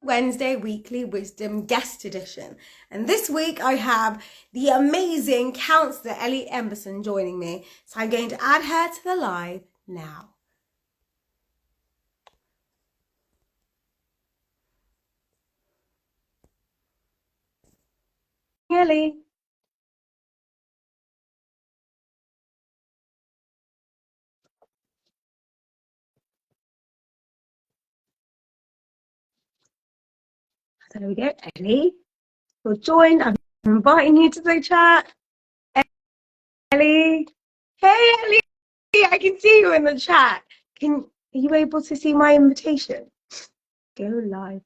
Wednesday Weekly Wisdom Guest Edition. And this week I have the amazing councillor Ellie Emberson joining me. So I'm going to add her to the live now. Ellie. There we go, Ellie. You're joined. I'm inviting you to the chat. Ellie. Hey, Ellie. I can see you in the chat. Are you able to see my invitation? Go live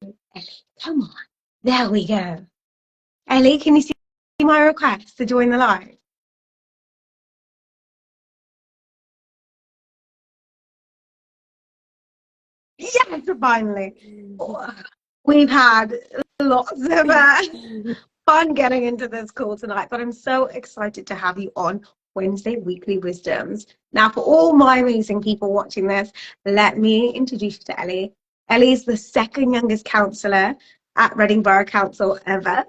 with Ellie. Come on. There we go. Ellie, can you see my request to join the live? Yes, finally. We've had lots of fun getting into this call tonight, but I'm so excited to have you on Wednesday Weekly Wisdoms. Now, for all my amazing people watching this, let me introduce you to Ellie. Ellie is the second youngest councillor at Reading Borough Council ever.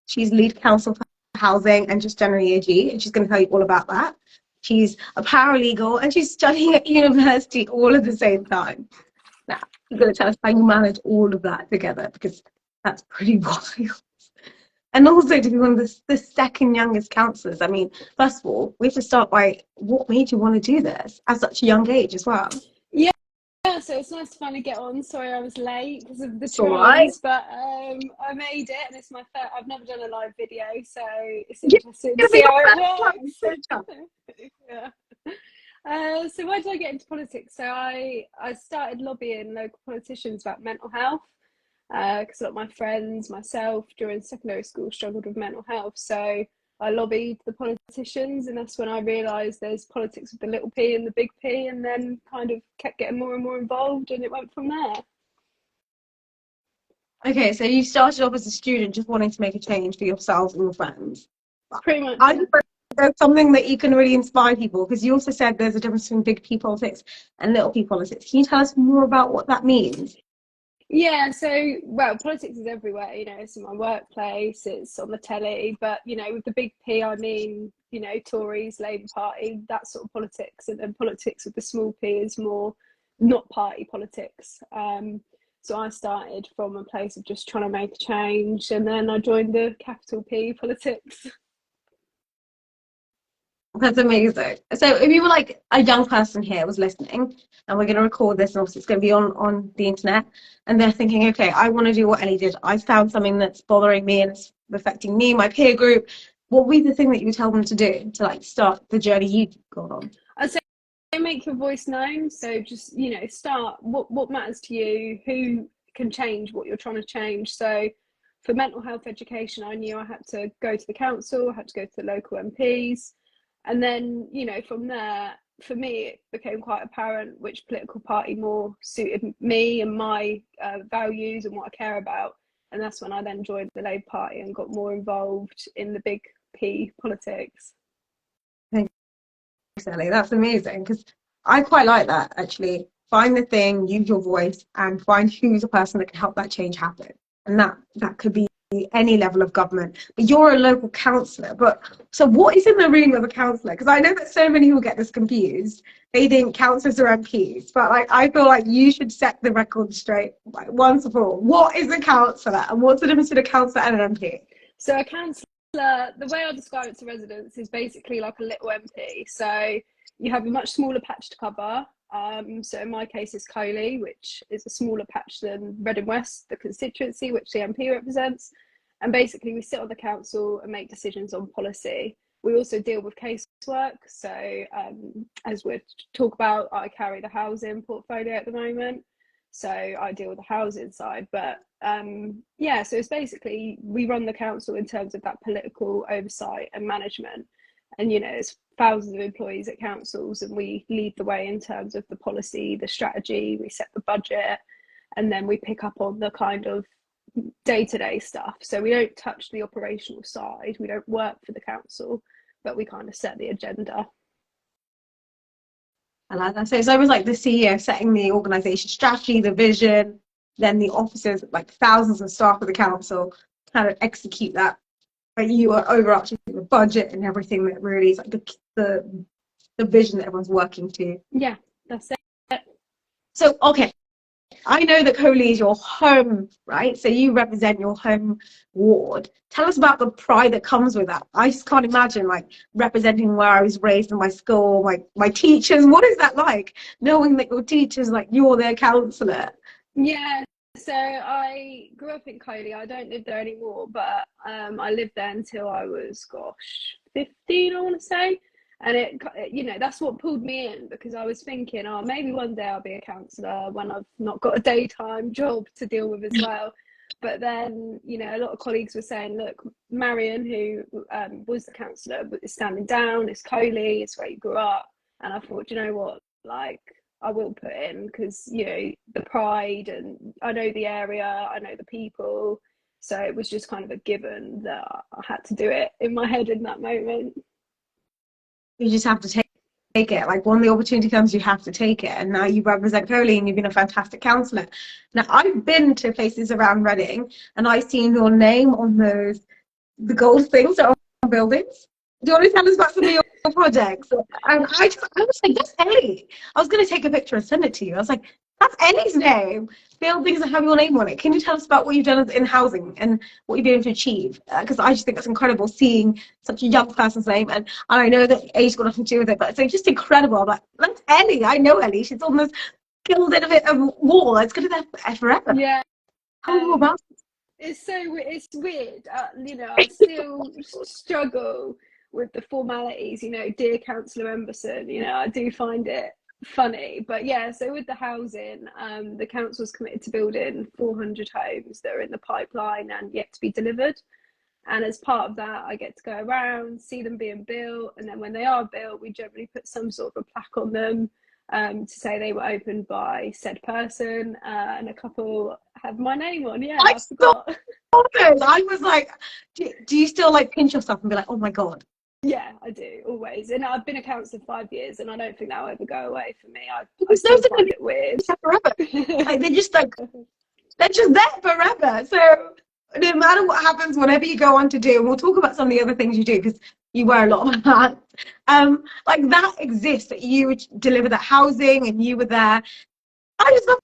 She's lead council for housing and just generally AG, and she's going to tell you all about that. She's a paralegal and she's studying at university all at the same time. Now, you're going to tell us how you manage all of that together, because that's pretty wild. And also to be one of the second youngest councillors. I mean, first of all, we have to start by what made you want to do this at such a young age as well? Yeah, so it's nice to finally get on. Sorry I was late because of the trains, right. but I made it, and it's my first. I've never done a live video, so it's interesting to see how it works. Yeah. So why did I get into politics? So I started lobbying local politicians about mental health, because a lot of my friends, myself, during secondary school struggled with mental health. So I lobbied the politicians, and that's when I realised there's politics with the little p and the big P, and then kind of kept getting more and more involved, and it went from there. Okay, so you started off as a student just wanting to make a change for yourselves and your friends. Pretty much. I think there's something that you can really inspire people, because you also said there's a difference between big P politics and little p politics. Can you tell us more about what that means? Yeah, so, well, politics is everywhere, it's in my workplace, it's on the telly, but, with the big P, I mean, Tories, Labour Party, that sort of politics, and then politics with the small p is more not party politics. So I started from a place of just trying to make a change, and then I joined the capital P politics. That's amazing. So if you were like a young person here was listening, and we're going to record this, and also it's going to be on the internet, and they're thinking, okay, I want to do what Ellie did. I found something that's bothering me and it's affecting me, my peer group. What would be the thing that you would tell them to do to like start the journey you've gone on? I'd say make your voice known. So just, start what matters to you, who can change what you're trying to change. So for mental health education, I knew I had to go to the council, I had to go to the local MPs. And then, from there, for me, it became quite apparent which political party more suited me and my values and what I care about. And that's when I then joined the Labour Party and got more involved in the big P politics. Thanks, Ellie. That's amazing, because I quite like that, actually. Find the thing, use your voice, and find who's the person that can help that change happen. And that could be any level of government. But you're a local councillor. But so what is in the room of a councillor? Because I know that so many people get this confused. They think councillors are MPs, but like I feel like you should set the record straight, like once for all. What is a councillor, and what's the difference between a councillor and an MP? So a councillor, the way I describe it to residents, is basically like a little MP. So you have a much smaller patch to cover. So in my case, it's Cllr, which is a smaller patch than Reading West, the constituency, which the MP represents. And basically, we sit on the council and make decisions on policy. We also deal with casework. So as we talk about, I carry the housing portfolio at the moment. So I deal with the housing side. But yeah, so it's basically, we run the council in terms of that political oversight and management. And, it's thousands of employees at councils, and we lead the way in terms of the policy, the strategy, we set the budget, and then we pick up on the kind of day-to-day stuff. So we don't touch the operational side, we don't work for the council, but we kind of set the agenda. I like that. So it's almost like the CEO setting the organisation strategy, the vision, then the officers, like thousands of staff of the council, kind of execute that. But you are overarching the budget and everything that really is like the vision that everyone's working to. Yeah, that's it. So, okay, I know that Cllr is your home, right? So you represent your home ward. Tell us about the pride that comes with that. I just can't imagine like representing where I was raised in my school, my teachers. What is that like? Knowing that your teachers, like you're their councillor. Yeah, so I grew up in Cllr. I don't live there anymore, but I lived there until I was, 15, I want to say. And that's what pulled me in, because I was thinking, oh, maybe one day I'll be a councillor when I've not got a daytime job to deal with as well. But then, a lot of colleagues were saying, look, Marion, who was the councillor, is standing down, it's Cllr, it's where you grew up. And I thought, you know what, like, I will put in, because, the pride, and I know the area, I know the people. So it was just kind of a given that I had to do it in my head in that moment. You just have to take it. Like when the opportunity comes, you have to take it. And now you represent Cllr and you've been a fantastic councillor. Now I've been to places around Reading and I've seen your name on the gold things that are on buildings. Do you want to tell us about some of your projects? And I was like, that's Ellie. I was going to take a picture and send it to you. I was like, that's Ellie's name. Buildings that have your name on it. Can you tell us about what you've done in housing and what you've been able to achieve? Because I just think that's incredible, seeing such a young person's name. And I know that age got nothing to do with it, but it's just incredible. I'm like, that's Ellie. I know Ellie. She's on this gilded bit of wall. It's going to be there forever. Yeah. How about it's weird. I still struggle with the formalities. Dear Councillor Emberson. I do find it funny, but yeah. So with the housing, the council's committed to building 400 homes that are in the pipeline and yet to be delivered. And as part of that, I get to go around, see them being built, and then when they are built, we generally put some sort of a plaque on them to say they were opened by said person, and a couple have my name on. Yeah, I forgot. I was like, do you still like pinch yourself and be like, oh my god? Yeah, I do, always. And I've been a councillor 5 years, and I don't think that'll ever go away for me. I still find it weird. Forever. Like, they're just there forever. So no matter what happens, whatever you go on to do, and we'll talk about some of the other things you do, because you wear a lot of hats. Like that exists, that you would deliver that housing and you were there. I just love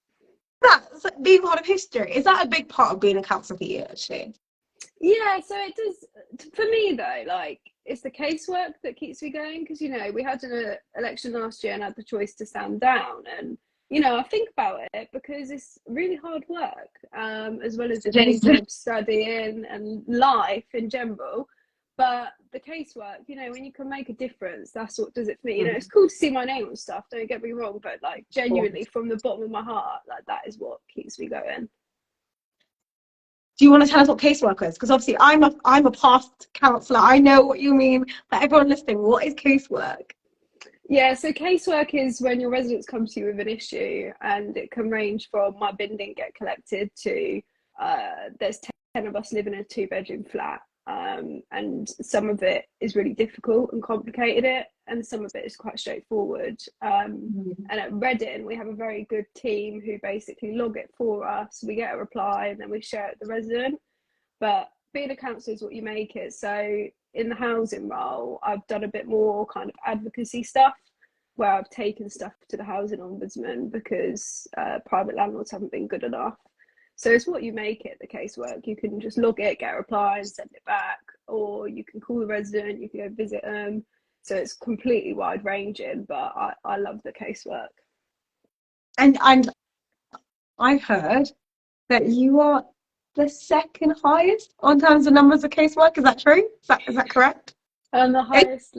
that. It's like being part of history. Is that a big part of being a councillor for you, actually? Yeah, so it does. For me, though, like, it's the casework that keeps me going, because we had an election last year and had the choice to stand down, and I think about it because it's really hard work, as well as the day job, studying, and life in general. But the casework, when you can make a difference, that's what does it for me. It's cool to see my name and stuff, don't get me wrong, but like genuinely from the bottom of my heart, like that is what keeps me going. Do you want to tell us what casework is? Because obviously I'm a past councillor. I know what you mean, but everyone listening, what is casework? Yeah, so casework is when your residents come to you with an issue, and it can range from my bin didn't get collected to there's 10 of us living in a 2-bedroom flat, and some of it is really difficult and complicated, and some of it is quite straightforward. And at Reading, we have a very good team who basically log it for us. We get a reply and then we share it with the resident. But being a councillor is what you make it. So in the housing role, I've done a bit more kind of advocacy stuff, where I've taken stuff to the housing ombudsman because private landlords haven't been good enough. So it's what you make it, the casework. You can just log it, get a reply and send it back, or you can call the resident, you can go visit them. So it's completely wide ranging, but I love the casework. And I heard that you are the second highest on terms of numbers of casework. Is that true? Is that correct? And the highest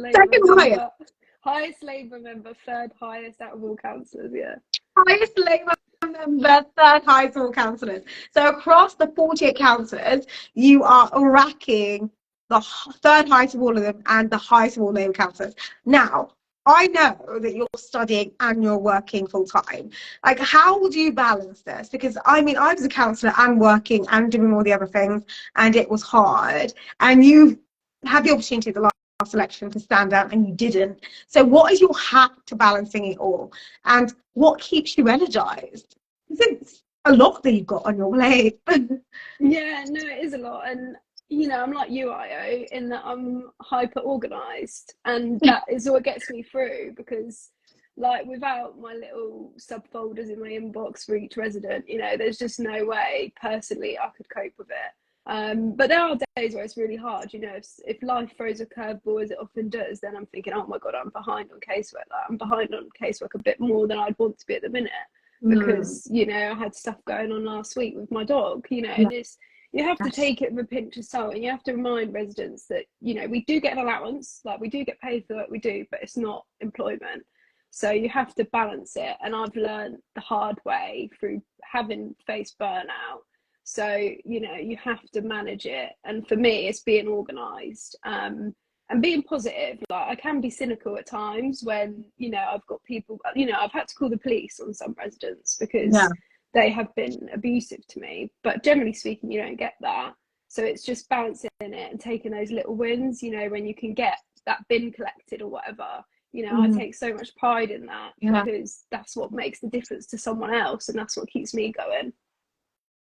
highest Labour member, third highest out of all councillors, yeah. Highest Labour member, third highest of all councillors. So across the 48 councillors, you are racking the third highest of all of them and the highest of all Labour councillors. Now, I know that you're studying and you're working full time. Like, how would you balance this? Because I mean, I was a councillor and working and doing all the other things, and it was hard. And you had the opportunity at the last election to stand out and you didn't. So what is your hack to balancing it all? And what keeps you energized? a lot that you've got on your plate. Yeah, no, it is a lot. And, you know, I'm like you, Io, in that I'm hyper organized. And that is what gets me through because, like, without my little subfolders in my inbox for each resident, you know, there's just no way personally I could cope with it. But there are days where it's really hard, you know, if life throws a curveball as it often does, then I'm thinking, oh my God, I'm behind on casework. Like, I'm behind on casework a bit more than I'd want to be at the minute because, you know, I had stuff going on last week with my dog, you know, and it's, you have to take it with a pinch of salt and you have to remind residents that, you know, we do get an allowance, like we do get paid for what we do, but it's not employment. So you have to balance it. And I've learned the hard way through having faced burnout. So, you know, you have to manage it. And for me, it's being organised and being positive. Like I can be cynical at times when, you know, I've got people, you know, I've had to call the police on some residents because they have been abusive to me. But generally speaking, you don't get that. So it's just balancing it and taking those little wins, you know, when you can get that bin collected or whatever. You know, I take so much pride in that because that's what makes the difference to someone else and that's what keeps me going.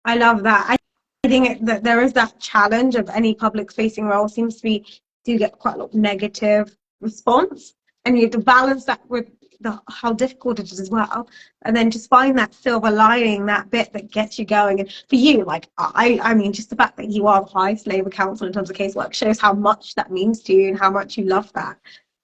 I love that. I think that there is that challenge of any public facing role seems to be do get quite a lot of negative response, and you have to balance that with how difficult it is as well, and then just find that silver lining, that bit that gets you going. And for you, like I mean, just the fact that you are the highest Labour council in terms of casework shows how much that means to you and how much you love that.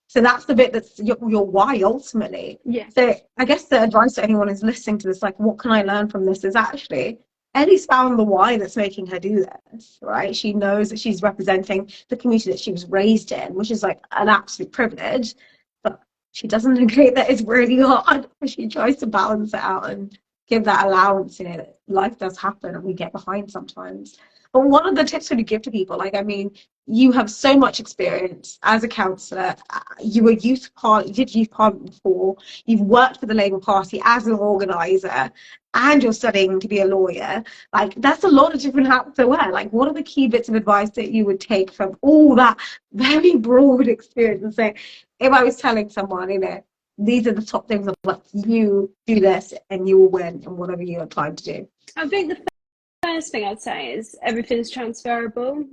So that's the bit that's your why ultimately. Yeah. So I guess the advice to anyone who's listening to this, like, what can I learn from this, is actually Ellie's found the why that's making her do this, right? She knows that she's representing the community that she was raised in, which is like an absolute privilege, but she doesn't negate that it's really hard. She tries to balance it out and give that allowance, you know, that life does happen and we get behind sometimes. But one of the tips would you give to people, like, I mean, you have so much experience as a councillor. You were you did youth parliament before. You've worked for the Labour Party as an organiser, and you're studying to be a lawyer. Like, that's a lot of different hats to wear. Like, what are the key bits of advice that you would take from all that very broad experience and say, if I was telling someone, you know, these are the top things of like, you do this and you will win in whatever you are trying to do? I think the first thing I'd say is everything's transferable.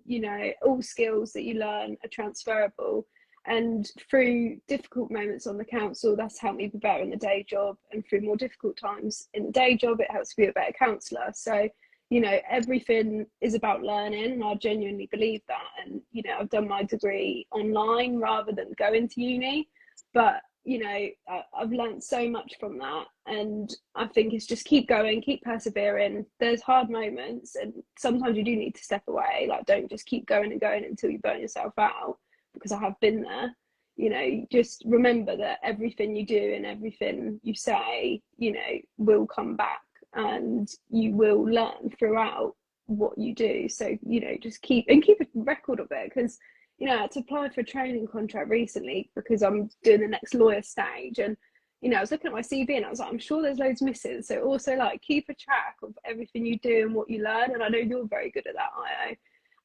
You know, all skills that you learn are transferable. And through difficult moments on the council, that's helped me be better in the day job. And through more difficult times in the day job, it helps me be a better councillor. So, you know, everything is about learning, and I genuinely believe that. And, you know, I've done my degree online rather than going to uni. But, you know, I've learned so much from that. And I think it's just keep going, keep persevering. There's hard moments, and sometimes you do need to step away. Like, don't just keep going and going until you burn yourself out, because I have been there. You know, just remember that everything you do and everything you say, you know, will come back, and you will learn throughout what you do. So, you know, just keep a record of it, because, you know, I had to apply for a training contract recently because I'm doing the next lawyer stage, and, you know, I was looking at my CV and I was like, I'm sure there's loads missing. So also, like, keep a track of everything you do and what you learn. And I know you're very good at that, Io.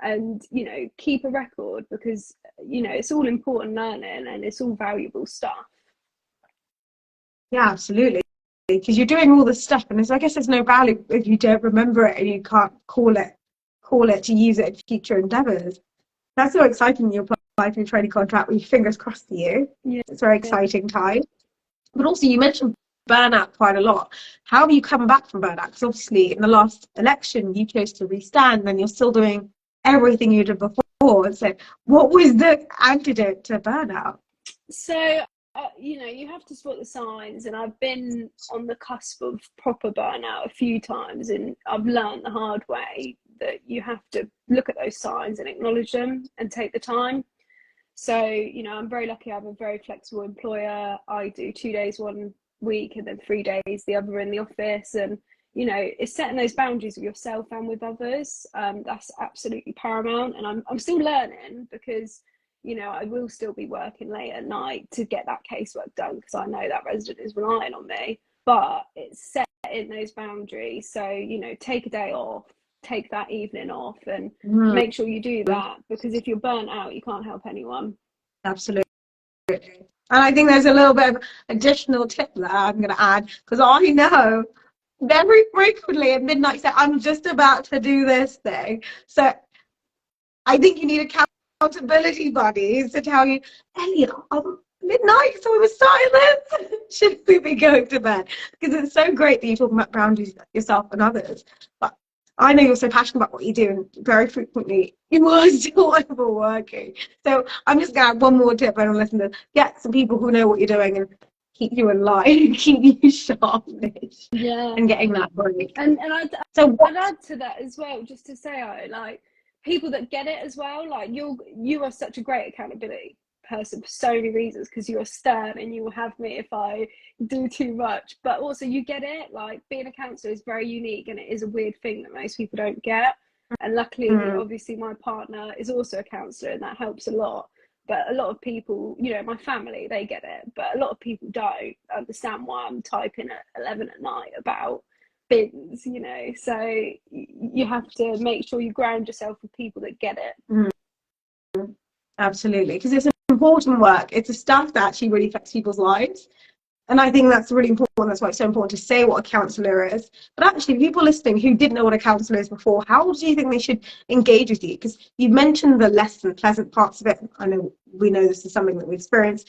And, you know, keep a record, because, you know, it's all important learning and it's all valuable stuff. Yeah, absolutely. Because you're doing all this stuff, and I guess there's no value if you don't remember it and you can't call it to use it in future endeavours. That's so exciting. You apply for your training contract with your fingers crossed for you. Yeah. It's a very exciting time. But also, you mentioned burnout quite a lot. How have you come back from burnout? Because obviously in the last election you chose to restand, and you're still doing everything you did before. So what was the antidote to burnout? So you know, you have to spot the signs, and I've been on the cusp of proper burnout a few times, and I've learned the hard way that you have to look at those signs and acknowledge them and take the time. So, you know, I'm very lucky. I have a very flexible employer. I do 2 days one week and then 3 days the other in the office. And, you know, it's setting those boundaries with yourself and with others. That's absolutely paramount. And I'm still learning, because, you know, I will still be working late at night to get that casework done, because I know that resident is relying on me. But it's setting those boundaries. So, you know, take a day off, take that evening off, and make sure you do that, because if you're burnt out, you can't help anyone. Absolutely. And I think there's a little bit of additional tip that I'm going to add, because I know very frequently at midnight say, I'm just about to do this thing. So I think you need accountability buddies to tell you, Ellie, midnight, so we were starting this. Should we be going to bed? Because it's so great that you're talking about boundaries yourself and others. But I know you're so passionate about what you do, and very frequently you are still overworking. So I'm just going to add one more tip and listen to get some people who know what you're doing and keep you in line, keep you sharpish, Yeah. and getting that break. And I'd add to that as well, just to say, like, people that get it as well, like you are such a great accountability person for so many reasons, because you're stern and you will have me if I do too much, but also you get it. Like, being a counsellor is very unique, and it is a weird thing that most people don't get. And luckily, obviously my partner is also a counsellor, and that helps a lot. But a lot of people, you know, my family, they get it, but a lot of people don't understand why I'm typing at 11 at night about bins, you know. So you have to make sure you ground yourself with people that get it. Absolutely, because it's important work. It's a stuff that actually really affects people's lives, and I think that's really important. That's why it's so important to say what a counsellor is. But actually, people listening who didn't know what a counsellor is before, how do you think they should engage with you? Because you mentioned the less than pleasant parts of it. I know we know this is something that we experience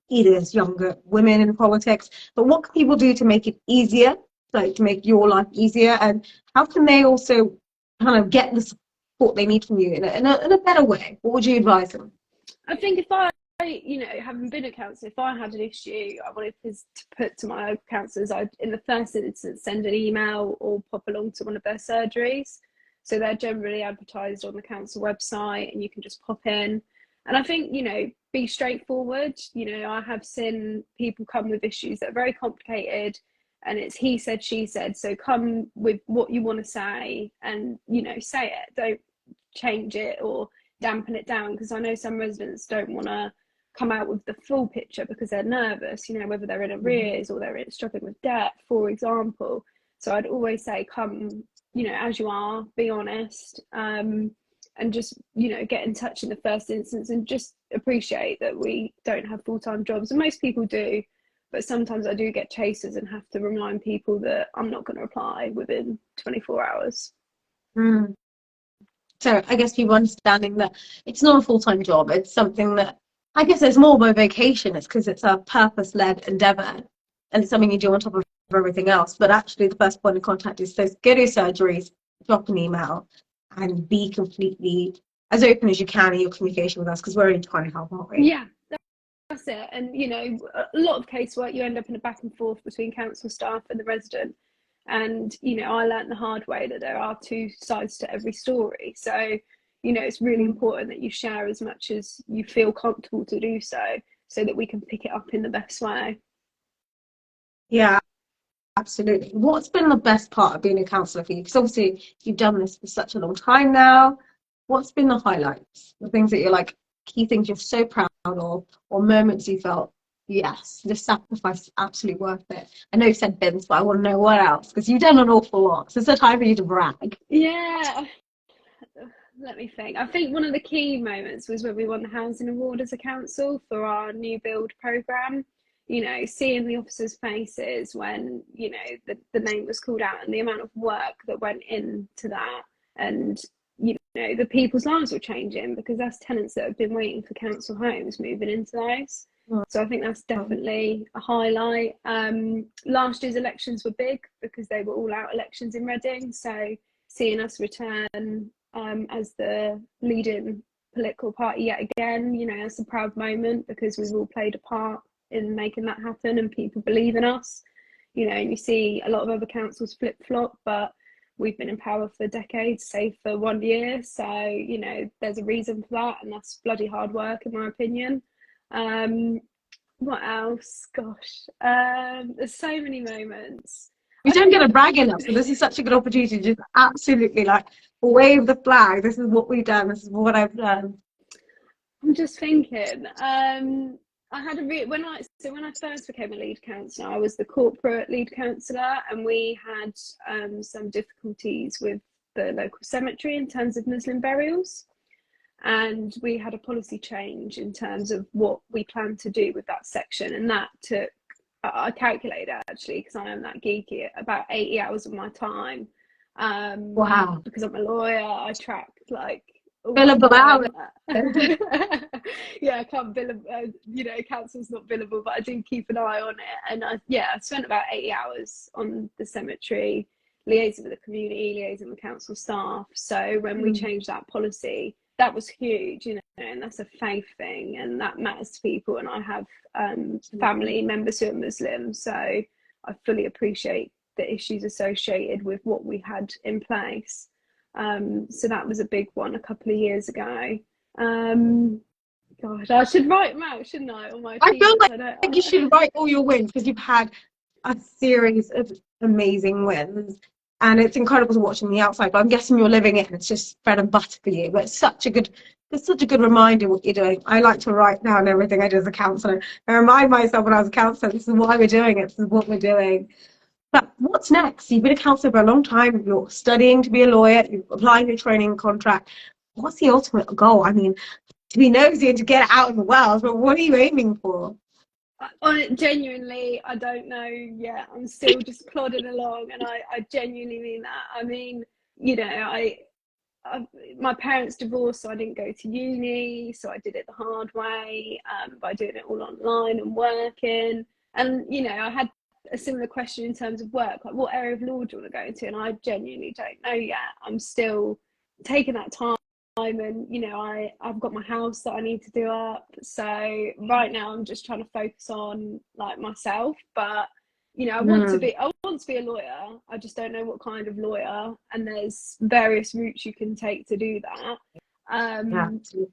either as younger women in politics, but what can people do to make it easier, like to make your life easier, and how can they also kind of get the support they need from you in a better way? What would you advise them? I think if I, you know, having been a counsellor, if I had an issue I wanted to put to my local counsellors, I'd in the first instance send an email or pop along to one of their surgeries. So they're generally advertised on the council website, and you can just pop in. And I think, you know, be straightforward. You know, I have seen people come with issues that are very complicated, and it's he said, she said. So come with what you want to say, and, you know, say it. Don't change it or dampen it down, because I know some residents don't want to come out with the full picture because they're nervous, you know, whether they're in arrears or they're struggling with debt, for example. So I'd always say, come, you know, as you are, be honest, and just, you know, get in touch in the first instance, and just appreciate that we don't have full-time jobs, and most people do, but sometimes I do get chasers and have to remind people that I'm not going to reply within 24 hours. So I guess people understanding that it's not a full-time job. It's something that I guess there's more of a vocation. It's because it's a purpose-led endeavor, and it's something you do on top of everything else. But actually, the first point of contact is those go to surgeries, drop an email, and be completely as open as you can in your communication with us, because we're only trying to help, aren't we? Yeah, that's it. And, you know, a lot of casework, you end up in a back and forth between council staff and the resident. And, you know, I learned the hard way that there are two sides to every story. So, you know, it's really important that you share as much as you feel comfortable to do so that we can pick it up in the best way. Yeah, absolutely. What's been the best part of being a counsellor for you? Because obviously you've done this for such a long time now. What's been the highlights? The things that you're like, key things you're so proud of, or moments you felt, yes, this sacrifice is absolutely worth it. I know you said bins, but I want to know what else, because you've done an awful lot. So it's a time for you to brag. Yeah, let me think. I think one of the key moments was when we won the Housing Award as a council for our new build programme. You know, seeing the officers' faces when, you know, the name was called out, and the amount of work that went into that, and, you know, the people's lives were changing, because that's tenants that have been waiting for council homes moving into those. So I think that's definitely a highlight. Last year's elections were big because they were all out elections in Reading. So seeing us return as the leading political party yet again, you know, it's a proud moment, because we've all played a part in making that happen, and people believe in us. You know, and you see a lot of other councils flip-flop, but we've been in power for decades, save for 1 year. So, you know, there's a reason for that, and that's bloody hard work, in my opinion. What else? Gosh, there's so many moments. We don't get a brag enough, so this is such a good opportunity to just absolutely like wave the flag. This is what we've done. This is what I've done. I'm just thinking. I had when I first became a lead councillor, I was the corporate lead councillor, and we had some difficulties with the local cemetery in terms of Muslim burials, and we had a policy change in terms of what we planned to do with that section, and that took I calculated it actually, because I am that geeky, about 80 hours of my time. Wow. Because I'm a lawyer, I track like all my Billable time. hours. Yeah, I can't bill, you know, council's not billable, but I do keep an eye on it. And I spent about 80 hours on the cemetery, liaising with the community, liaising with council staff. So when we changed that policy, that was huge, you know, and that's a faith thing, and that matters to people. And I have family members who are Muslim, so I fully appreciate the issues associated with what we had in place. So that was a big one a couple of years ago. God, I should write them out, shouldn't I? On my I feel achievements. like you should write all your wins, because you've had a series of amazing wins, and it's incredible to watch from the outside. But I'm guessing you're living it, and it's just bread and butter for you. But it's such a good reminder what you're doing. I like to write down everything I do as a counsellor. I remind myself when I was a counsellor, this is why we're doing it. This is what we're doing. But what's next? You've been a counsellor for a long time. You're studying to be a lawyer. You're applying your training contract. What's the ultimate goal? I mean, to be nosy and to get out in the world, but what are you aiming for? Genuinely, I don't know yet. I'm still just plodding along, and I genuinely mean that. I mean, you know, my parents divorced, so I didn't go to uni, so I did it the hard way, by doing it all online and working. And you know, I had a similar question in terms of work, like what area of law do you want to go into? And I genuinely don't know yet. I'm still taking that time, and you know, I've got my house that I need to do up, so right now I'm just trying to focus on like myself. But you know, I want to be a lawyer. I just don't know what kind of lawyer, and there's various routes you can take to do that.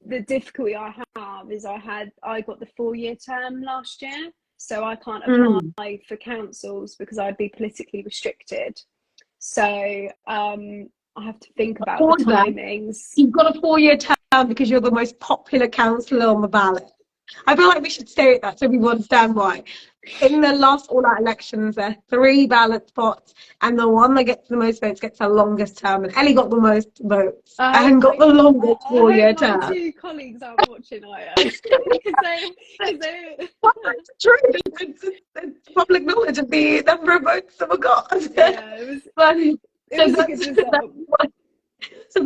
The difficulty I have is I got the 4-year term last year, so I can't apply for councils because I'd be politically restricted. So I have to think about the timings. You've got a 4-year term because you're the most popular councillor on the ballot. I feel like we should state that so people understand why. In the last all-out elections, there are 3 ballot spots, and the one that gets the most votes gets the longest term. And Ellie got the most votes and got the longest 4-year term. My 2 colleagues aren't watching either. Well, it's true. It's public knowledge of the number of votes that were got. Yeah, it was a good result. So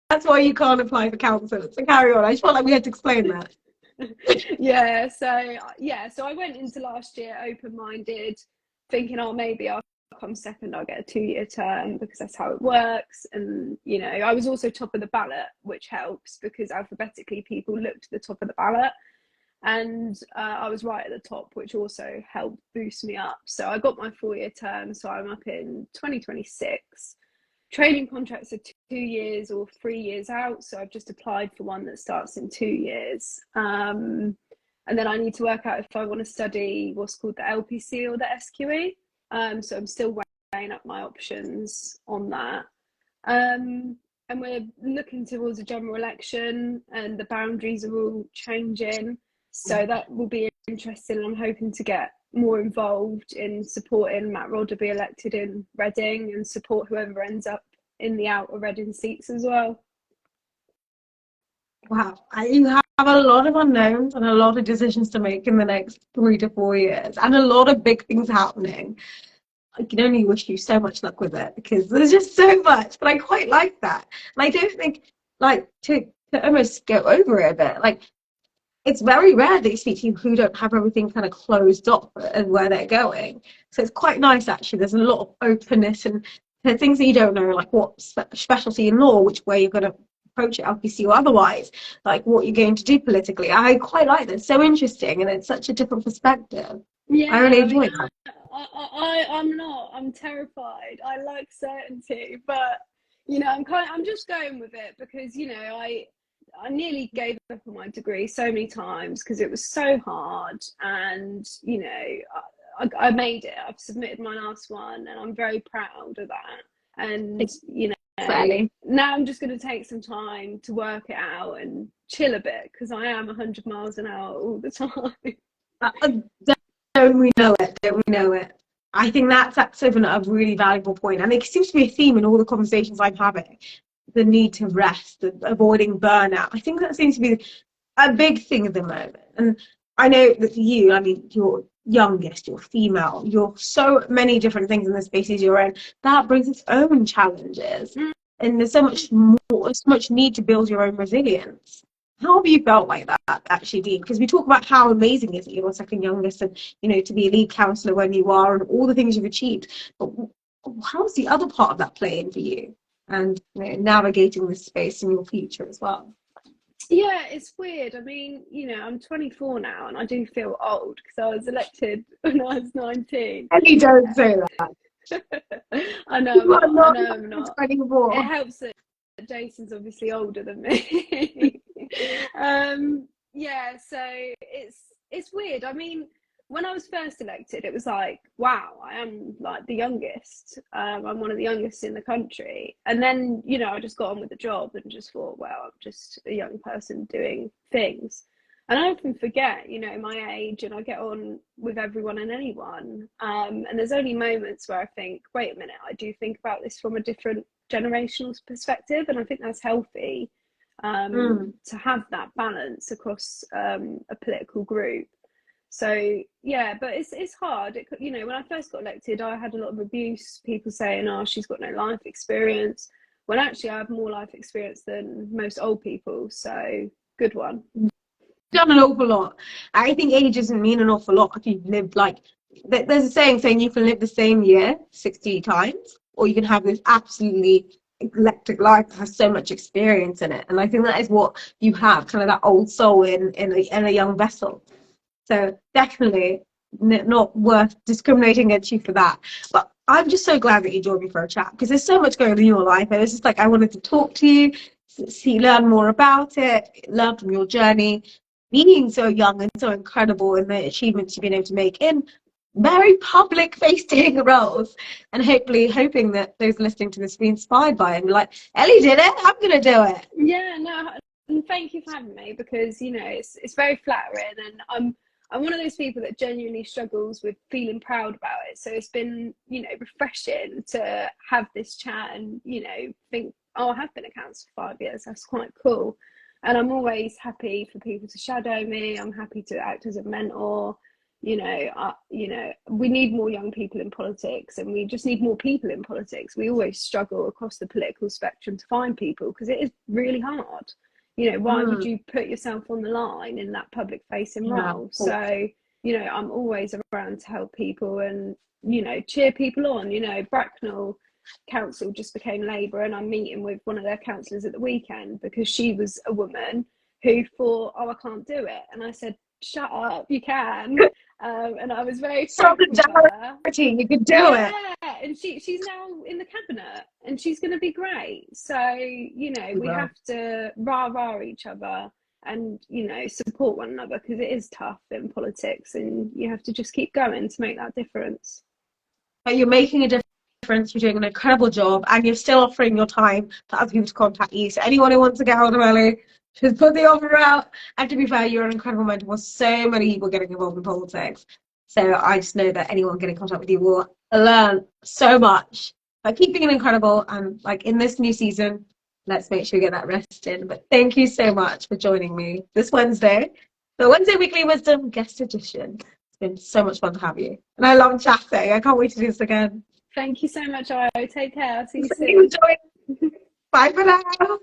that's why you can't apply for council. So carry on. I just felt like we had to explain that. So I went into last year open-minded, thinking, oh, maybe I'll come second, I'll get a 2-year term because that's how it works. And you know, I was also top of the ballot, which helps because alphabetically people look to the top of the ballot, and I was right at the top, which also helped boost me up. So I got my 4-year term, so I'm up in 2026. Training contracts are 2 years or 3 years out, so I've just applied for one that starts in 2 years. And then I need to work out if I want to study what's called the LPC or the SQE. So I'm still weighing up my options on that. And we're looking towards a general election, and the boundaries are all changing. So that will be interesting. I'm hoping to get more involved in supporting Matt Rodder be elected in Reading, and support whoever ends up in the outer Reading seats as well. Wow, you have a lot of unknowns and a lot of decisions to make in the next 3 to 4 years, and a lot of big things happening. I can only wish you so much luck with it, because there's just so much, but I quite like that. And I don't think, like, to almost go over it a bit, like, it's very rare that you speak to people who don't have everything kind of closed off and where they're going. So it's quite nice, actually. There's a lot of openness, and there are things that you don't know, like what specialty in law, which way you're going to approach it, LPC or otherwise, like what you're going to do politically. I quite like that. It's so interesting, and it's such a different perspective. Yeah, I really enjoy it. I'm terrified. I like certainty, but you know, I'm just going with it because, you know, I nearly gave up on my degree so many times because it was so hard, and you know, I made it. I've submitted my last one, and I'm very proud of that. And you know, now I'm just going to take some time to work it out and chill a bit, because I am 100 miles an hour all the time. Don't we know it? Don't we know it? I think that's a really valuable point, and it seems to be a theme in all the conversations I'm having. The need to rest, avoiding burnout. I think that seems to be a big thing at the moment. And I know that for you, I mean, you're youngest, you're female, you're so many different things in the spaces you're in. That brings its own challenges. And there's so much more, so much need to build your own resilience. How have you felt like that, actually, Dean? Because we talk about how amazing it is that you're second youngest and, you know, to be a lead councillor when you are and all the things you've achieved. But how's the other part of that playing for you? And, you know, navigating this space in your future as well? Yeah, it's weird. I mean, you know, I'm 24 now and I do feel old because I was elected when I was 19. And you don't say that. I know I'm not. I know I'm not. 24. It helps that Jason's obviously older than me. Yeah, so it's weird. I mean, when I was first elected, it was like, wow, I am like the youngest. I'm one of the youngest in the country. And then, you know, I just got on with the job and just thought, well, I'm just a young person doing things. And I often forget, you know, my age, and I get on with everyone and anyone. And there's only moments where I think, wait a minute, I do think about this from a different generational perspective. And I think that's healthy, to have that balance across a political group. So yeah, but it's hard. You know, when I first got elected, I had a lot of abuse. People saying, "Oh, she's got no life experience." When actually, I have more life experience than most old people. So good one. Done an awful lot. I think age doesn't mean an awful lot if you've lived, like, there's a saying you can live the same year 60 times, or you can have this absolutely eclectic life that has so much experience in it. And I think that is what you have, kind of that old soul in a young vessel. So definitely not worth discriminating against you for that. But I'm just so glad that you joined me for a chat, because there's so much going on in your life. And it's just like, I wanted to talk to you, learn more about it, learn from your journey, being so young and so incredible in the achievements you've been able to make in very public facing roles, and hopefully hoping that those listening to this be inspired by it and be like, Ellie did it, I'm gonna do it. Yeah, no, and thank you for having me, because you know it's very flattering, and I'm one of those people that genuinely struggles with feeling proud about it. So it's been, you know, refreshing to have this chat and, you know, think, oh, I have been a councillor for 5 years. That's quite cool. And I'm always happy for people to shadow me. I'm happy to act as a mentor. You know, we need more young people in politics, and we just need more people in politics. We always struggle across the political spectrum to find people, because it is really hard. You know, why would you put yourself on the line in that public facing role? So, you know, I'm always around to help people and, you know, cheer people on. You know, Bracknell Council just became Labour, and I'm meeting with one of their councillors at the weekend because she was a woman who thought, oh, I can't do it. And I said, shut up, you can. And I was very solidarity, you could do it. And she's now in the cabinet, and she's going to be great. So, you know, we have to rah each other and, you know, support one another, because it is tough in politics, and you have to just keep going to make that difference. But you're making a difference, you're doing an incredible job, and you're still offering your time for other people to contact you. So anyone who wants to get hold of Ellie, just put the offer out. And to be fair, you're an incredible mentor for so many people getting involved in politics. So I just know that anyone getting in contact with you will learn so much by keeping it incredible. And like in this new season, let's make sure we get that rest in. But thank you so much for joining me this Wednesday, the Wednesday Weekly Wisdom guest edition. It's been so much fun to have you. And I love chatting. I can't wait to do this again. Thank you so much, Io. Take care. I'll see you soon. Bye for now.